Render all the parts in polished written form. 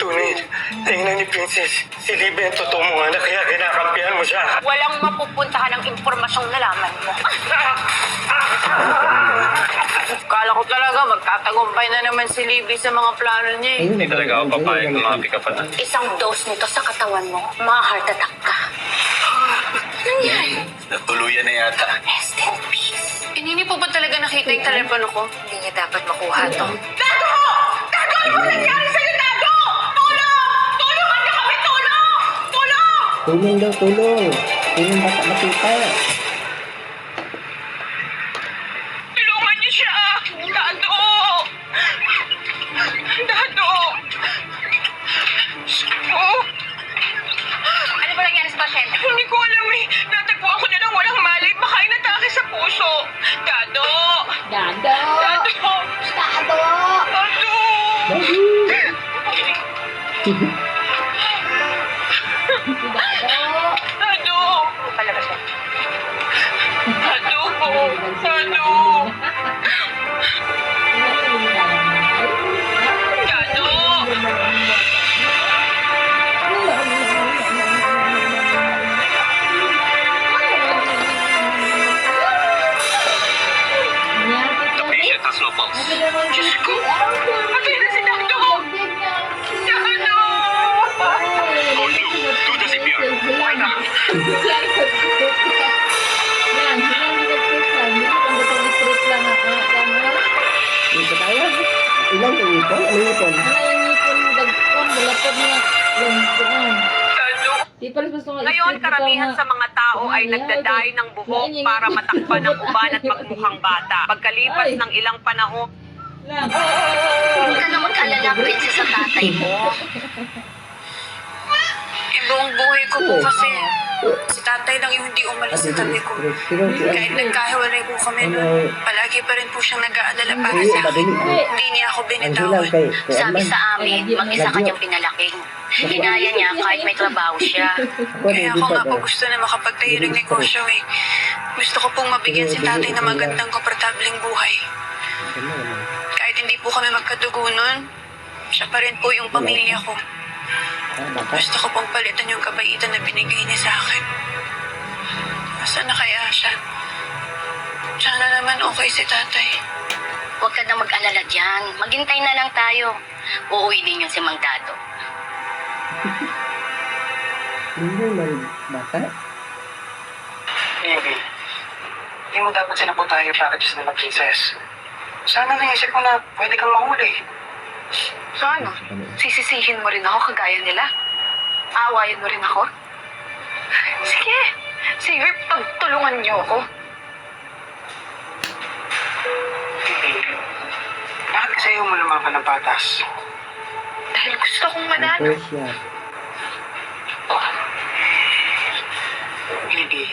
tunay na ina ni Princess. Si Libby ang totoo mong anak, kaya kinakampihan mo siya. Walang mapupuntahan ng impormasyong nalaman mo. Kala ko talaga magtatagumpay na naman si Libby sa mga plano niya. Hindi talaga ako papayag ng mga pikapan. Isang dose nito sa katawan mo, ma-heart attack ka. Nangyari? Natuluyan na yata. Rest in peace. Hindi po ba talaga nakita yung telepono ko? Hindi niya dapat makuha to. Tago! Tago! Ano ba nangyari sa'yo, Tago? Tulong! Tulungan niyo kami! Tulong! Tulong! Tulong daw, tulong. Tulong baka makita. Tulungan niyo siya! Dado! Dado! Oh! Ano ba nangyari sa pasyente? Hindi ko alam eh. Natagpo ako na ng walang malay. Baka inatake sa puso. Dado! Dado! Dado! Dado! Dado! Dado! Dado! Palabas siya. Dado po! Dado! Dado! The patient has no pulse. Diyos ko! Patay na si Dado! Dado! Code blue, do the CPR. Yan, hilang nilagpit lang. Hindi ko kung batang stress lang ha. Dito tayo. Ilan yung ipon? Ano yung ipon? Ano yung ngipon mo dagkon? Balapod niya. Yan, doon. Dado! Di pa rin gusto nga Ngayon, stress karamihan ito, sa mga tao ay Ay, nagdaday ng buhok para matakpan ang uban at magmukhang bata. Pagkalipas ng ilang panahon, Lang. huwag ka na mag-alala, princess, sa tatay mo. Buong buhay ko po kasi si tatay lang yung hindi umalis sa tabi ko. Kahit nagkahiwalay po kami noon, palagi pa rin po siyang nag-aalala para sa akin. Hindi niya ako binitawan. Sabi sa amin, mag-isa kanyang pinalaking. Ginaya niya kahit may trabaho siya. Kaya ako nga po gusto na makapagtayo ng negosyo eh. Gusto ko pong mabigyan si tatay ng magandang komportableng buhay. Kahit hindi po kami magkadugo noon, siya pa rin po yung pamilya ko. Gusto ko pong palitan yung kabaitan na binigay niya sa akin. Nasaan na kaya siya? Sana naman okay si tatay. Huwag ka na mag-alala dyan. Maghintay na lang tayo. Uuwi din yung si Mang Dado. Hindi man bata. Libby, hindi mo dapat sinapuntahan yung packages nila, Princess. Sana naisip mo na pwede kang mahuli. So ano? Sisisihin mo rin ako kagaya nila? Aawayan mo rin ako? Sige. Sige, pagtulungan niyo ako. Libby, bakit kasi ayaw mo lumaban ng patas? Dahil gusto kong manalo. Ito siya. Libby,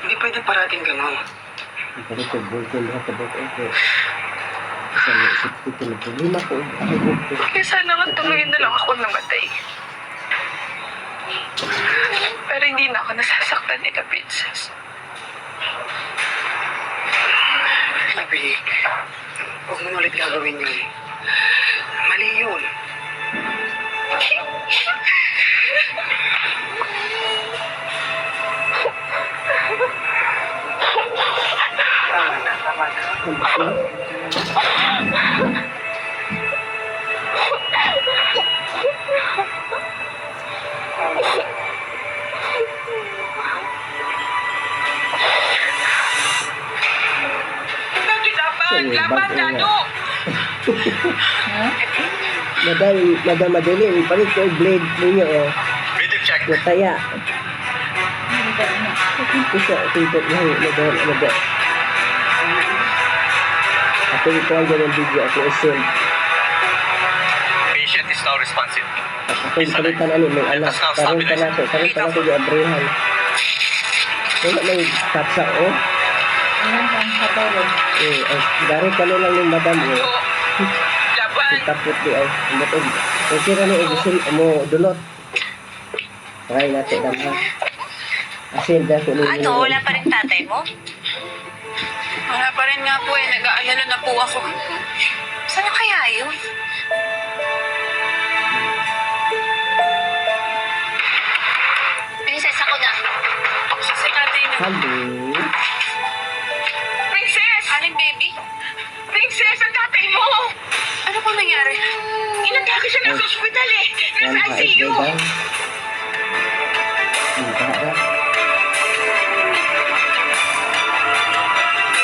hindi pwede parating ganun. Ito ko bulkan lahat sa bot. Ito. Isa na isip ko na problema ko. Ako dito. Kaya sana nga tuloy na lang ako namatay. Pero hindi na ako nasasaktan nila, princess. Libby, huwag mo na ulit gagawin yun. Mali yun. Tama na, tama na. Laban, Dado! Madam Madali, ipalit ko yung blade ninyo oh. Video check. Nataya. Ito siya, ito yung nado. Ako ito ang ganyan video, ako isend. Patient is now responsive. Ako yung palitan ano, may anak. Karoon ka na ko yung abrihan. Wala may kapsa oh. Ayan, ang katulog. Dari ka na lang yung madam oh. Laban! Tapos di ay, umutog. Kung sira na edition mo dulot. Try natin naman. Asin dahil ko nila. Ano, wala pa rin tatay mo? Wala pa rin nga po eh. Nag-aalala na po ako. Saan na kaya yun? siya nasa ospital eh. Yan, Nasa ICU. daw. Baha.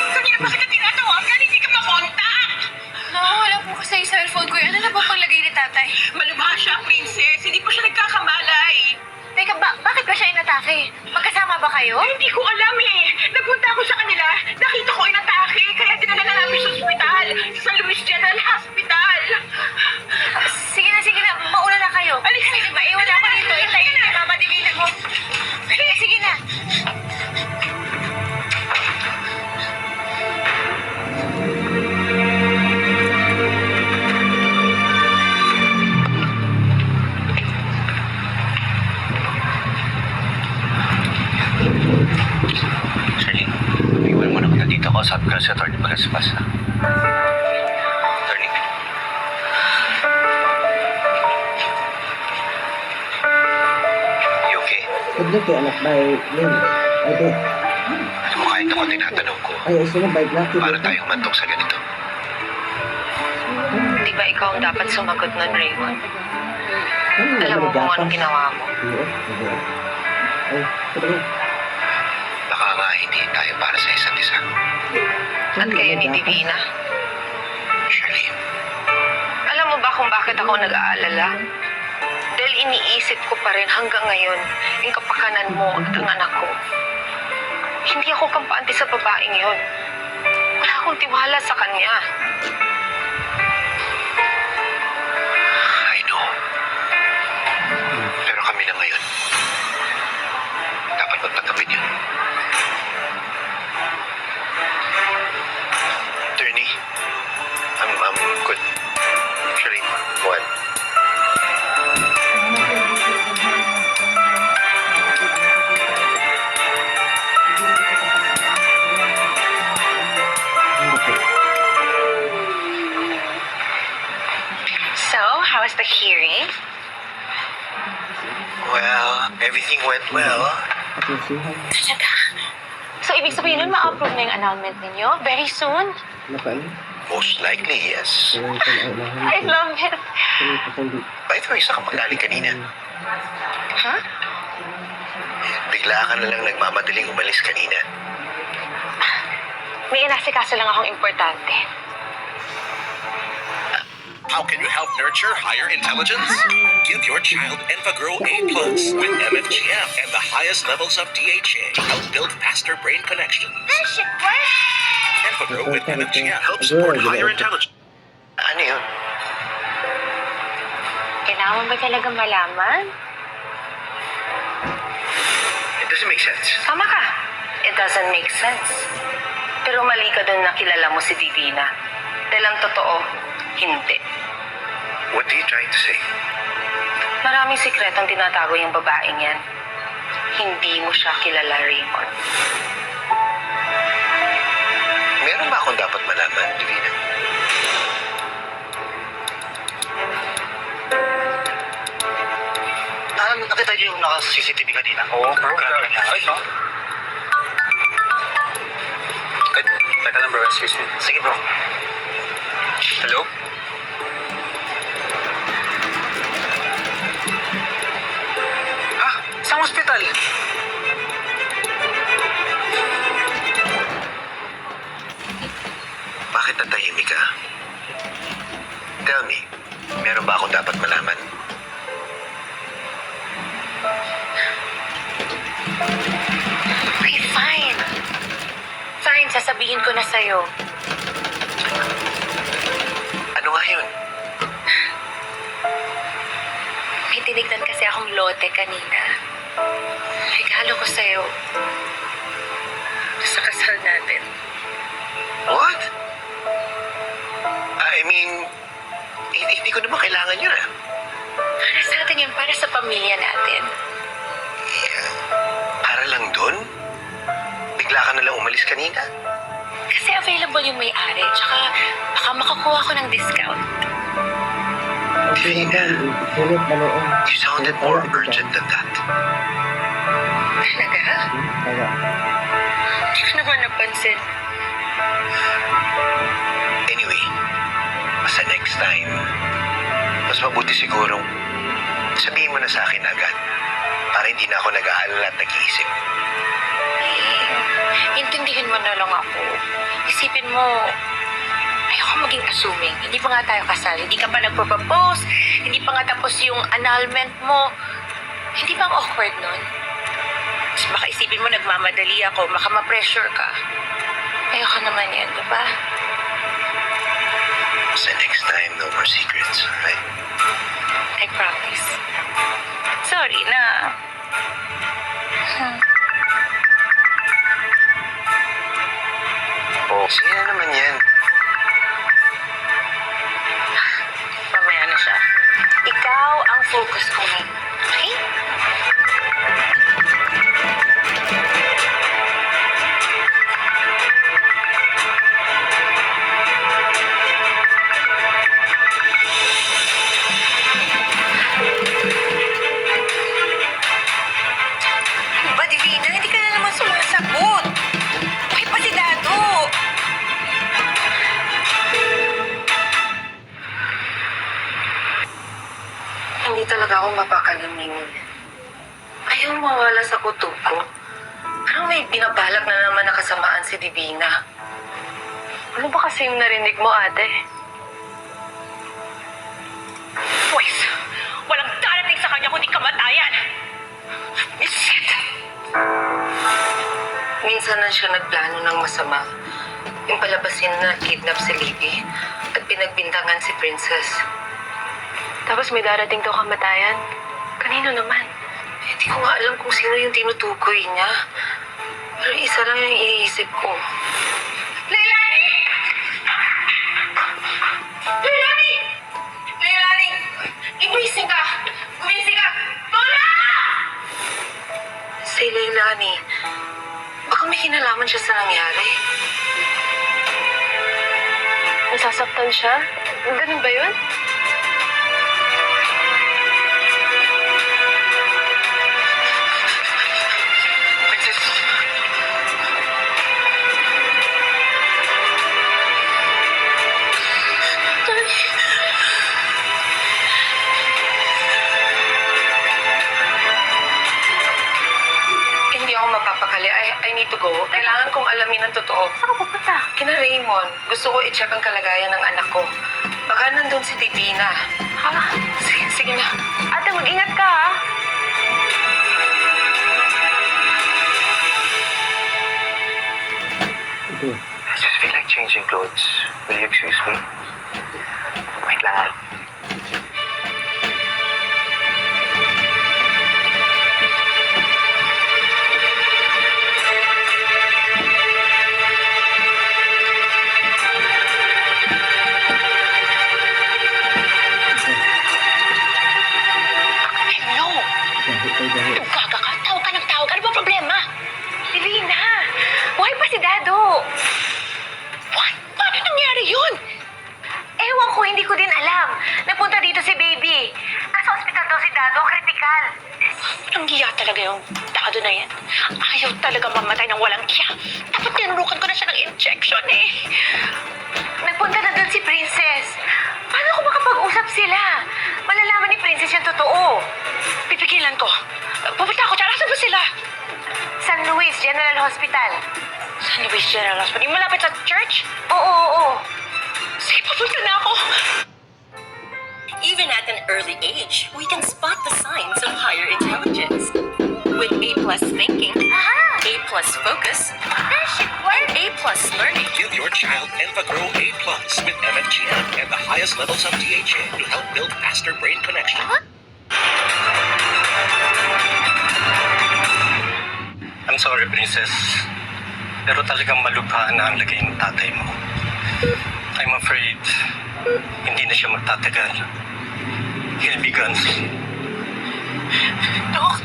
Kanina pa kita tinatawagan, hindi ka makontak. Wala po kasi yung cellphone ko. Ano na po paglagay ni tatay? Malubha siya, princess. Hindi po siya nagkakamalay. Teka, bakit ba siya inatake? Magkasama ba kayo? Hindi ko alam eh. Nagpunta ako sa kanila. Nakita ko inatake. Kaya dinala na namin sa ospital. Sa San Luis General Hospital. Sige na. Mauna na kayo. Sige, maiwan ako dito. Hintayin ni Mama Divina ko. Sige na. Charlene, iwan mo na muna dito. Kausap ka sa Atty. Pagaspas, ha? Atty. You okay? Tudlo kay anak bay. Yun. Ay, di. Alam mo, kahit ako tinatanong ko, Ay, isa na bike natin. paano tayong mantok sa ganito? Di ba ikaw ang dapat sumagot nun, Raymond? Ay, Alam mo kung gapas. anong ginawa mo. Oo. Ay, sige. Baka nga hindi tayo para sa isa't isa. At kayo ni Divina. Charlene, Alam mo ba kung bakit ako nag-aalala? Dahil iniisip ko pa rin hanggang ngayon yung kapakanan mo at ang anak ko. Hindi ako kampante sa babaeng yon. Wala akong tiwala sa kanya. I know. Pero kami na ngayon. Dapat magpatapin yun. Attorney, I'm good. Charlene, what? So, how was the hearing? Well, everything went well. Patusihan. Talaga? So, ibig sabihin nun, ma-approve na yung annulment ninyo? Very soon? Ano pa yun? Most likely, yes. I love it. By the way, saan ka magaling kanina? Ha? Bigla ka na lang nagmamadaling umalis kanina. May inasikaso lang akong importante. How can you help nurture higher intelligence? Give your child EnfaGrow A+ with MFGM and the highest levels of DHA to help build faster brain connections. EnfaGrow with MFGM helps support higher intelligence. Ano yun? Kailangan ba talaga malaman? It doesn't make sense. Tama ka. It doesn't make sense. Pero mali ka doon na kilala mo si Divina. Dahil ang totoo, hindi. What are you trying to say? Maraming sikretong tinatago yung babaeng yan. Hindi mo siya kilala, Raymond. Meron ba akong dapat malaman, Divina? Nakita niyo yung naka-CCTV kanina? Oo, bro. Ay, no? Teka lang, bro. Excuse me. Sige, bro. Hello? Ah, sa hospital. Bakit natahimik ka? Tell me, meron ba akong dapat malaman? Okay, fine. Fine, sasabihin ko na sa'yo. Ano nga yun? May tinignan kasi akong lote kanina. Regalo ko sa'yo. Sa kasal natin. What? I mean, hindi ko naman kailangan yun, ah. Para sa atin yun, para sa pamilya natin. Para lang dun? Bigla ka na lang umalis kanina? Kasi available yung may-ari, tsaka baka makakuha ko ng discount. Sulit na noon. You sounded more urgent than that. Talaga? Kaya, Hindi ko naman napansin. Anyway, basta next time, mas mas mabuti sigurong sabihin mo na sa akin agad para hindi na ako nag-aalala at nag-iisip. Intindihin mo na lang ako. Isipin mo, ayoko maging assuming. Hindi pa nga tayo kasal. Hindi ka pa nagpropose. Hindi pa nga tapos yung annulment mo. Hindi ba ang awkward nun? Tapos baka isipin mo nagmamadali ako. Baka ma-pressure ka. Ayoko naman yan, di ba? So next time, no more secrets, right? I promise. Sorry na. Oh, sige na naman yan. Mamaya na siya. Ikaw ang focus ko ngayon. Okay? Ba, Divina, hindi ka na naman sumasagot. Okay pa si Dado. Hindi talaga ako mapakalamin. Ayaw mawala sa kutob ko. Parang may binabalak na naman nakasamaan si Divina. Ano ba kasi yung narinig mo, ate? Pues, walang darating sa kanya kundi kamatayan. Shit! Minsan na siya nagplano ng masama. Yung palabasin na kidnap si Libby at pinagbintangan si Princess. Tapos may darating daw kamatayan. Kanino naman? Hindi ko nga alam kung sino yung tinutukoy niya. Pero isa lang yung iniisip ko. Leilani! Leilani! Leilani! Gumising ka! Gumising ka! Lola! Si Leilani, baka may kinalaman siya sa nangyari. Nasasaktan siya? Ganun ba yun? Hindi ako mapapakali. I need to go. Kailangan kong alamin ang totoo. Saan ka pupunta? Kina Raymond. Gusto ko i-check ang kalagayan ng anak ko. Baka nandun si Divina. Ha? Sige na. Ate, mag-ingat ka, ha? I just feel like changing clothes. Will you excuse me? Wait lang ah. Hello? Gaga ka? Tawag ka ng tawag. Ano ba problema? Divina! Buhay pa si Dado! What? Paano nangyari yun? Ewan ko, hindi ko din alam. Napunta dito si Baby. Nasa ospital daw si Dado, critical. Ang giya talaga yung Dado na yan. Ayaw talaga mamatay ng walang kiya. Dapat tinurukan ko na siya ng injection eh. Nagpunta na doon si Princess. Paano kung makapag-usap sila? Malalaman ni Princess yung totoo. Pipigilan ko. Pupunta ako. Tsaka saan ba sila? San Luis General Hospital. San Luis General Hospital? Yung malapit sa church? Oo. Sige, pupunta na ako. Even at an early age, we can spot the signs of higher intelligence. With A+ thinking, A+ focus, and A+ learning. Give your child EnfaGrow A+ with MFGM and the highest levels of DHA to help build faster brain connection. I'm sorry, Princess. Pero talagang malubha na ang lagay ng tatay mo. I'm afraid hindi na siya magtatagal. He'll be gone soon. Dok,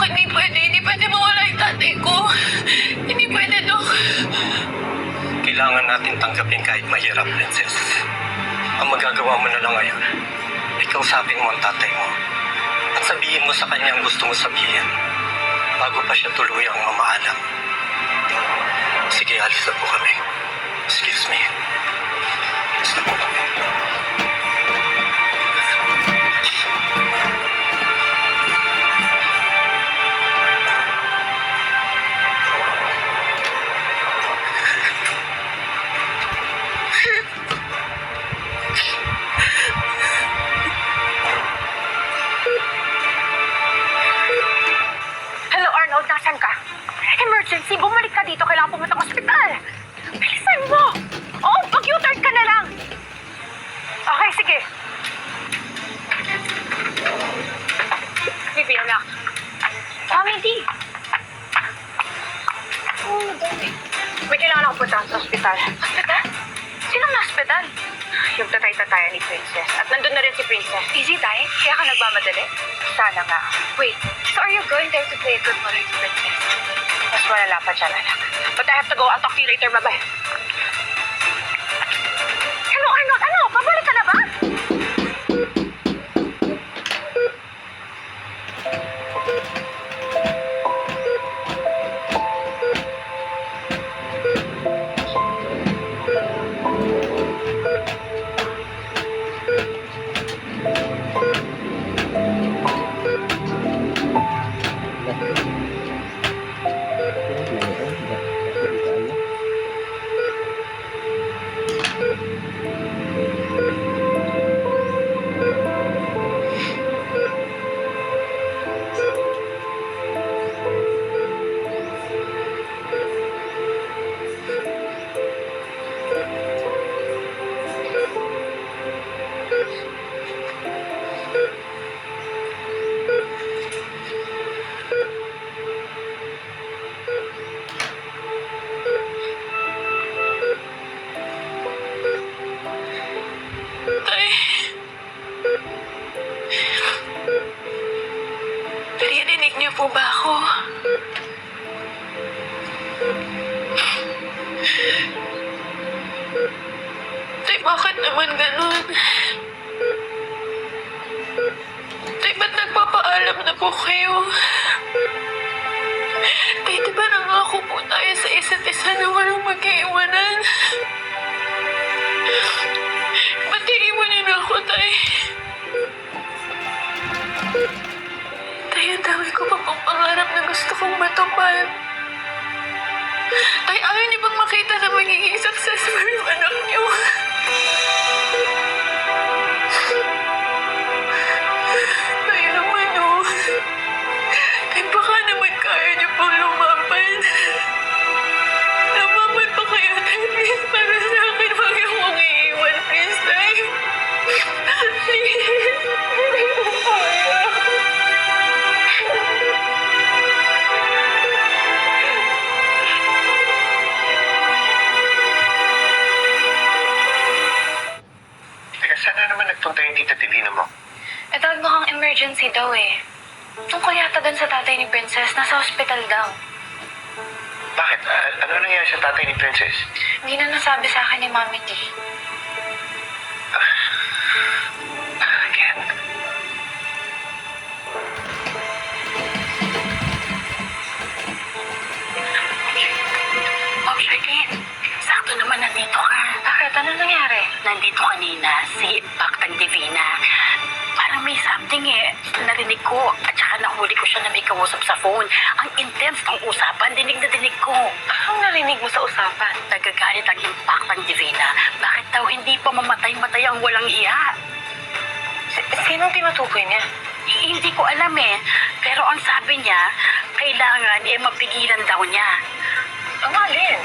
hindi pwede mawala yung tatay ko. Hindi pwede, Dok. Kailangan natin tanggapin kahit mahirap, Princess. Ang magagawa mo na lang ngayon, ay kausapin mo ang tatay mo at sabihin mo sa kanya ang gusto mo sabihin bago pa siya tuluyang mamaalam. Sige, alis na po kami. Excuse me. Alis na po kami. dito. Kailangan pumunta ng ospital. Bilisan mo! Oo, mag-U-turn ka na lang. Okay, sige. Bibi, anak. Mami, di. May kailangan ako punta sa ospital. Ospital? Sinong na-ospital? Yung tatay-tatayan ni Princess. At nandun na rin si Princess. Easy, Tay? Kaya ka nagmamadali? Sana nga. Wait, so are you going there to play a good mother to Princess? Mas malala pa dyan, anak. But I have to go. I'll talk to you later. Bye-bye. Hello, Arnold. Ano? Pabalik ka na ba? Tay. Naririnig niyo po ba ako? Tay, bakit naman ganun? Tay, ba't nagpapaalam na po kayo? Tay, di ba nangako po tayo sa isa't isa na walang mag-iiwanan? Ba't iiwanin ako, Tay? Tay, ang dami ko pa pang pangarap na gusto kong matupad. Tay, ayaw niyo bang makita na magiging successful yung anak niyo? Tay naman, oh. Tay, baka naman kaya niyo pang lumaban. Lumaban pa kaya, Tay, please, para sa akin. Huwag niyo kong iiwan, please, Tay. Please. Teka, saan na naman nagpunta yung tita Divina mo? Eh, tawag mukhang emergency daw eh. Tungkol yata dun sa tatay ni Princess, nasa hospital daw. Bakit? Ano nangyari sa tatay ni Princess? Hindi na nasabi sa akin ni Mami T. Again. Ken, sakto naman nandito ka. Bakit? Ano nangyari? Nandito kanina si Baktan Divina. Parang may something eh. Narinig ko at saka nahuli ko siya na may kausap sa phone. Ang intense ng usapan, dinig na dinig ko. Anong narinig mo sa usapan? Nagagalit ang Baktan Divina. Bakit daw hindi pa mamatay-matay ang walang iya? Sinong tinutukoy niya? Hindi ko alam eh. Pero ang sabi niya, kailangan eh mapigilan daw niya. Ang alin?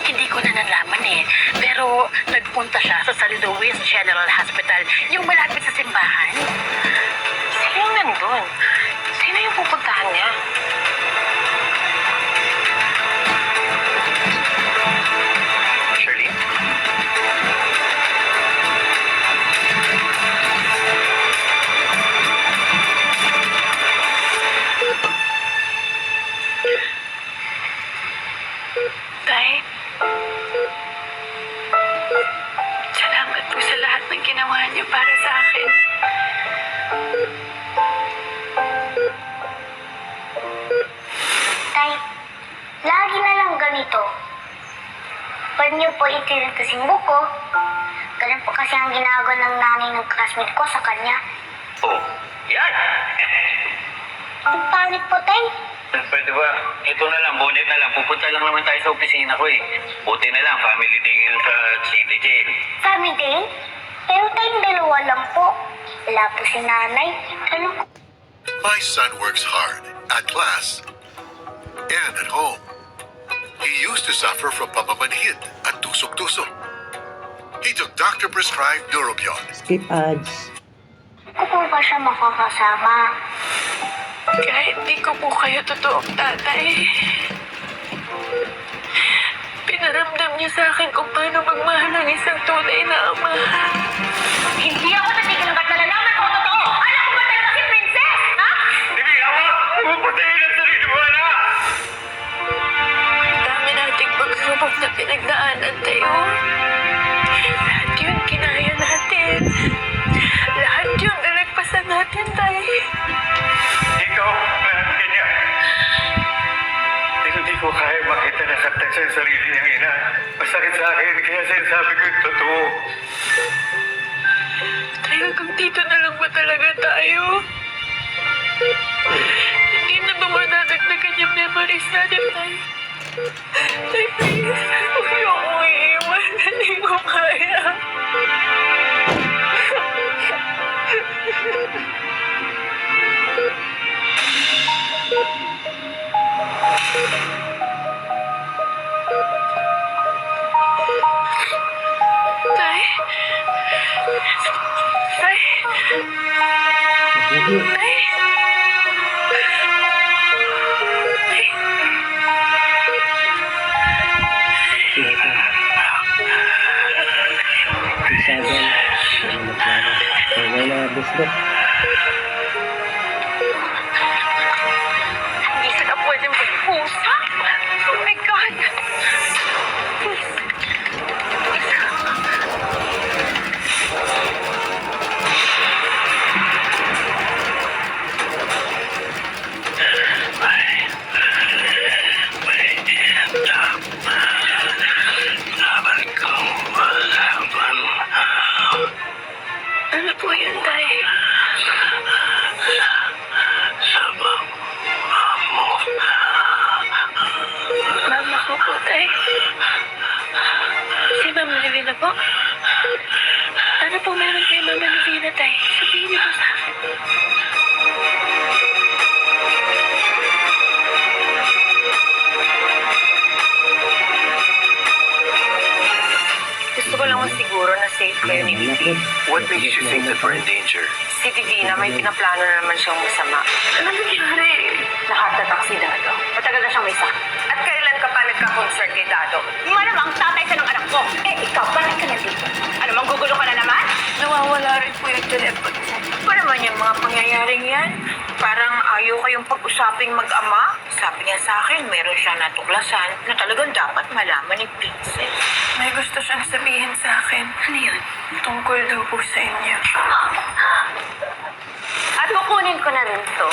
Hindi ko na nalaman eh. Pero nagpunta siya sa San Luis General Hospital, yung malapit sa simbahan. Sino yung nandun? Sino yung pupuntahan niya? Shirley? Tay, salamat po sa lahat ng ginawa niyo para sa akin. Tay, lagi na lang ganito. Pwede niyo po itinito si buko. Ganun po kasi ang ginagawa ng nanay ng classmate ko sa kanya. Oh, yan! Ang pangit po, Tay. Pwede ba? Ito na lang, bonnet na lang. Pupunta lang naman tayo sa opisina ko eh. Buti na lang, family day ngayon sa City Jail. Family day? Pero tayong dalawa lang po. Wala po si nanay. Ano po? My son works hard at class and at home. He used to suffer from pamamanhid at tusok-tusok. He took doctor-prescribed Neurobion. Skip ads. Ako po ba siya makakasama? Kahit di ko po kayo totoong tatay. Pinaramdam niya sa akin kung paano magmahal ng isang tunay na ama. Hindi ako natigil hanggat nalalaman ko ang totoo. Alam ko ba talaga si Princess, ha? Hindi, Ama! Pupatayin ang sarili mo, anak! Dami nating pagsubok na pinagdaanan tayo. Lahat yun kinaya natin. Lahat yun nalagpasan natin, tay. Ikaw, lahat ganyan. Hindi ko kaya makita na saktan sa sarili niyang ina. Masakit sa akin, kaya sinasabi ko yung totoo. Tayo, hanggang dito na lang ba talaga tayo? Hindi na ba madadagdagan yung memories natin, tay? Tay, please. Huwag niyo akong iiwan. Hindi ko kaya. Tay? Tay? Lagi. Tay? Isagan. Kaya na busdok. Hindi ka na pwede mag-usap. Oh my God. Ano po yun, tay? Mama ko po, tay. Si Mama Livina po? Ano po meron kay Mama Livina, tay? Sabihin niyo po sa akin. Gusto ko lang masiguro na safe kayo ni Vivi. What makes you think that we're in danger? Si Divina may pinaplano na naman siyang masama. Ano nangyari? Nakatatak si Dado. Matagal na siyang may sakit. At kailan ka pa nagka-concern kay Dado? Malamang tatay sa ng anak ko. Eh, ikaw, bakit ka na dito? Ano, manggugulo ka na naman? Nawawala rin po yung telepon ko. Pa naman yung mga pangyayaring yan. Parang ayaw kayong pag-usaping mag-ama. Sabi niya sa akin, meron siya natuklasan na talagang dapat malaman ni Princess. May gusto siyang sabihin sa akin. Ano yun? Tungkol daw po sa inyo. At kukunin ko na rin to.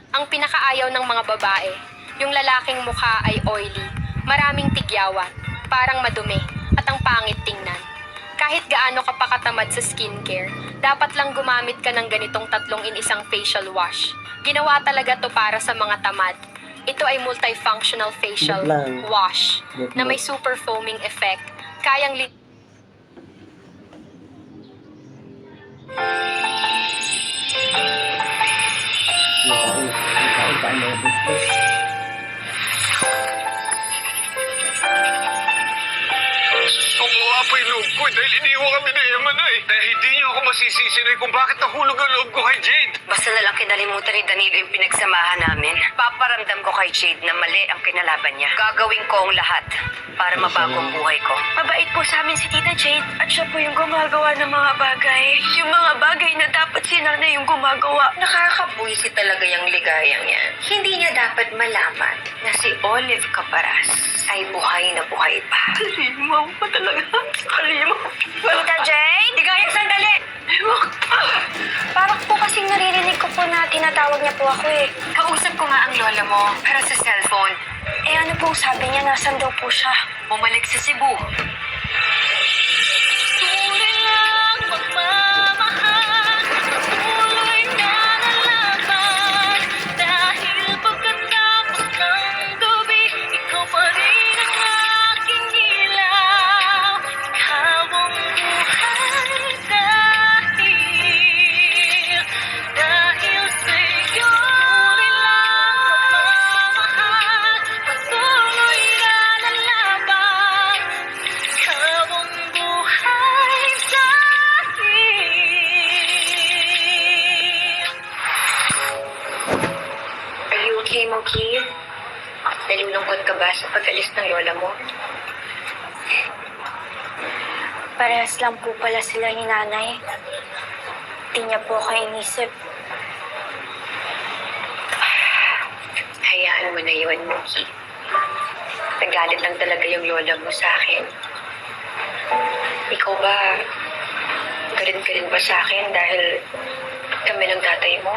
Ang pinakaayaw ng mga babae, yung lalaking mukha ay oily, maraming tigyawan, parang madumi, at ang pangit tingnan. Kahit gaano ka pa katamad sa skincare, dapat lang gumamit ka ng ganitong 3 in 1 facial wash. Ginawa talaga to para sa mga tamad. Ito ay multifunctional facial wash na may super foaming effect. Kayang Paano busdok. Kumuha po yung loob ko dahil iniwan kami ni Emma na eh. Kaya hindi niyo ako masisisi na kung bakit nahulog ang loob ko kay Jade. Basta na lang kinalimutan ni Danilo yung pinagsamahan namin. Paparamdam ko kay Jade na mali ang kinalaban niya. Gagawin ko ang lahat para mabago ang buhay ko. Mabait po sa amin si Tita Jade at siya po yung gumagawa ng mga bagay. Yung mga bagay na dapat si Nanay yung gumagawa. Nakakabuisi talaga yung ligayang yan. Hindi niya dapat malaman na si Olive Caparas ay buhay na buhay pa. Kalimaw pa talaga. Kalimaw. Tita Jade! Ligayang sandali! Parang po kasing naririnig ko po na tinatawag niya po ako eh. Kausap ko nga ang lola mo, pero sa cellphone. Eh ano pong sabi niya? Nasaan daw po siya? Bumalik sa Cebu. Are you okay, Moki? Nalulungkot ka ba sa pag-alis ng lola mo? Parehas lang po pala sila ni Nanay. Di niya po ako inisip. Hayaan mo na yun, Moki. Nagalit lang talaga yung lola mo sa akin. Ikaw ba, galit ka rin ba sa akin dahil kami ng tatay mo?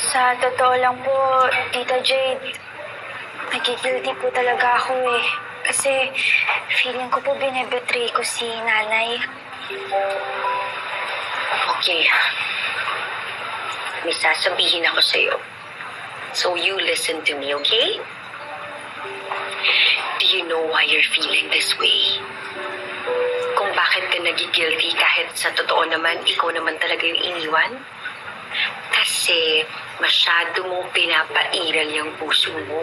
Sa totoo lang po, Tita Jade, nagigilty po talaga ako eh. Kasi feeling ko po binebetray ko si Nanay. Okay. May sasabihin ako sa'yo. So you listen to me, okay? Do you know why you're feeling this way? Kung bakit ka nagigilty kahit sa totoo naman, ikaw naman talaga yung iniwan? Kasi masyado mong pinapairal yung puso mo.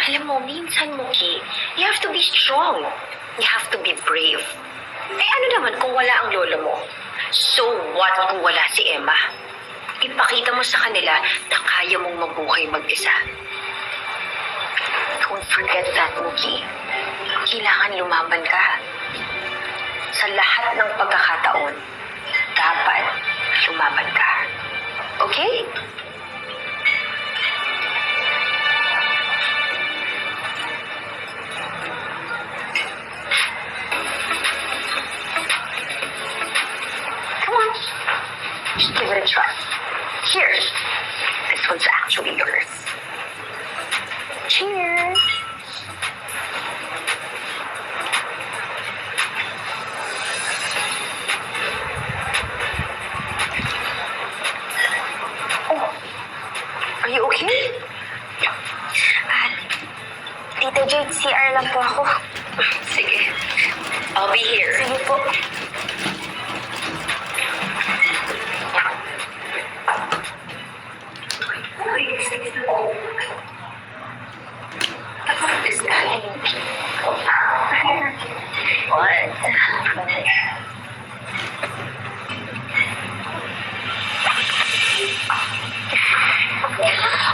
Alam mo, minsan, Moki, you have to be strong. You have to be brave. Eh ano naman kung wala ang lolo mo? So what kung wala si Emma? Ipakita mo sa kanila na kaya mong mabuhay mag-isa. Don't forget that, Moki. Kailangan lumaban ka. Sa lahat ng pagkakataon, dapat lumaban ka. Okay? Come on. Just give it a try. Here. This one's actually yours. Cheers. Are you okay? Tita Jade, CR lang po ako. Sige. I'll be here. Sige po. This guy. What?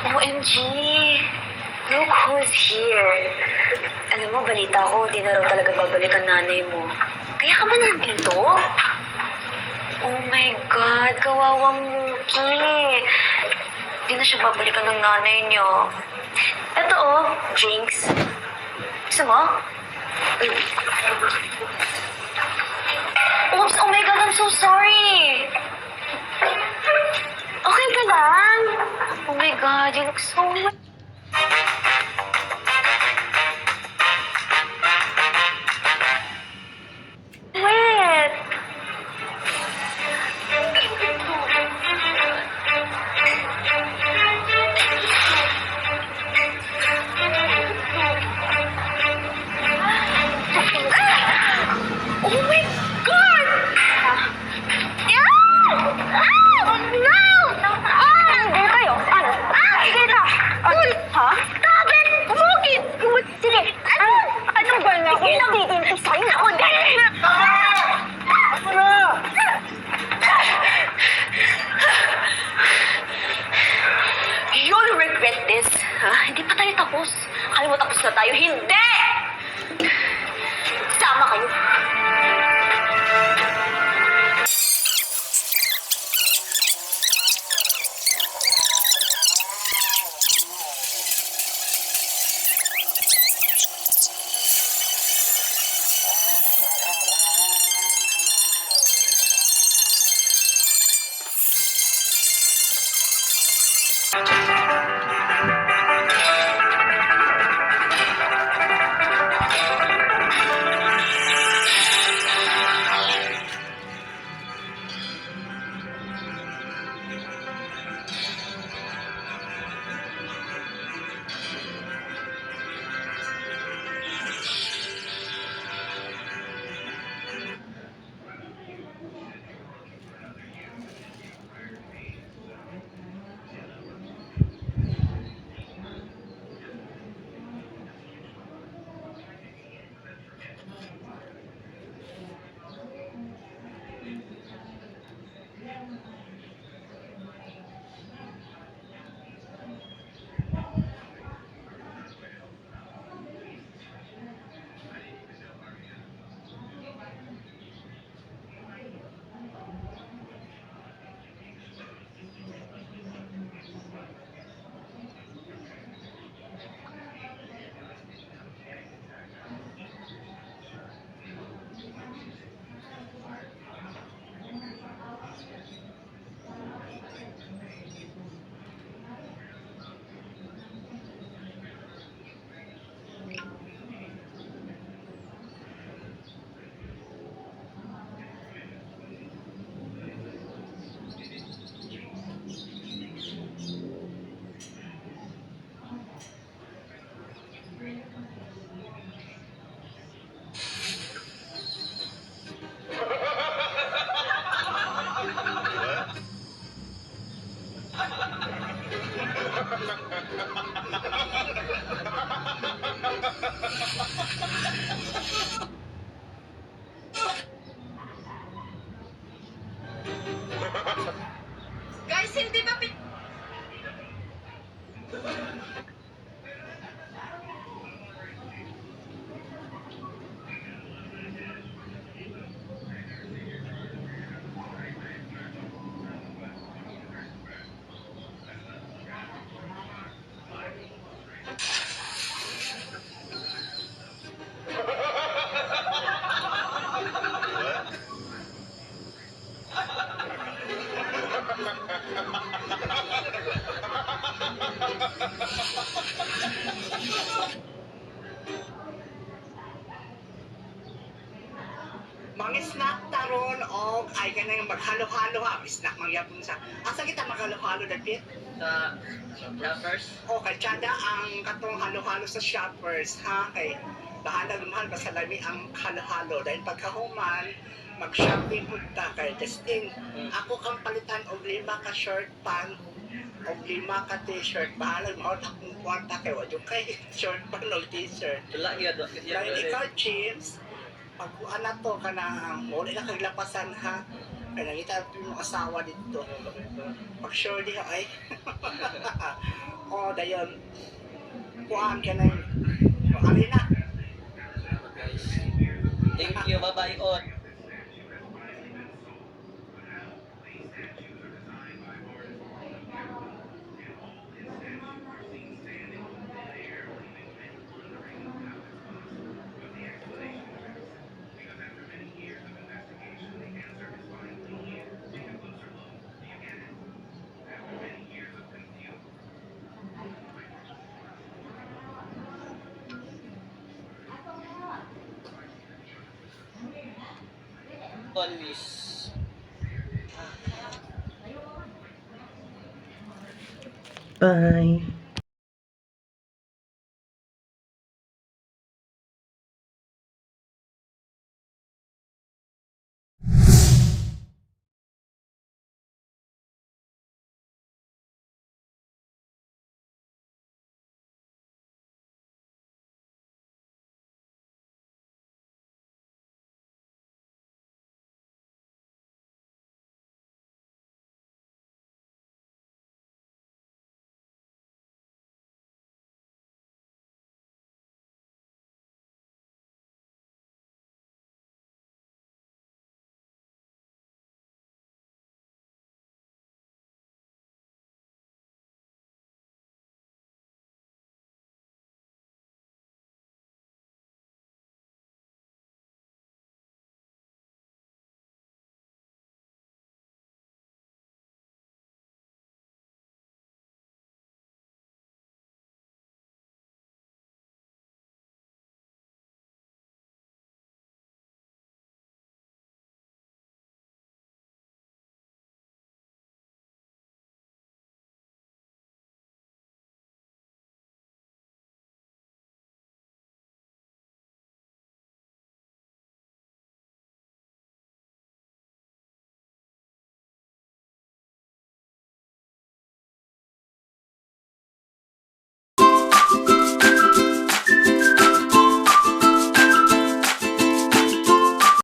OMG! Look who's here. Alam mo, balita ko, di na raw talaga babalik ang nanay mo. Kaya ka ba nandito? Oh my God, kawawang Muki. Di na siya babalikan ng nanay niyo. Eto oh, drinks. Gusto mo? Oops, oh my God, I'm so sorry. Okay ka lang? Oh my God, you look so much. Wet. Oh my God! Yeah! Ah! No! Ah! Hindi kayo. Ano? Ah! Sige ka! na tayo. Hindi! Tama kayo. Guys, hindi ba Mga snack taron og ay kanang maghalo-halo ha, snack mangyapon sa. Asa kita maghalo-halo dapit? Sa shoppers. O kay tsada ang katong halo-halo sa shoppers ha kay bahala mahal pa sa lami ang halo-halo dahil pagkahuman mag-shopping punta kay testing. Ako kang palitan og 5 ka short pant og 5 ka t-shirt. Bahala mahal akong kwarta kay wadyo kay short pant og t-shirt. Wala yun. Dahil ikaw, James, pag na to ka na muli na kaglapasan ha. Kaya nangita yung asawa dito. Pag sure di ay. O, dayon. Kuhaan ka na yun. O, ari na. Thank you. Bye-bye, On. Always. Bye.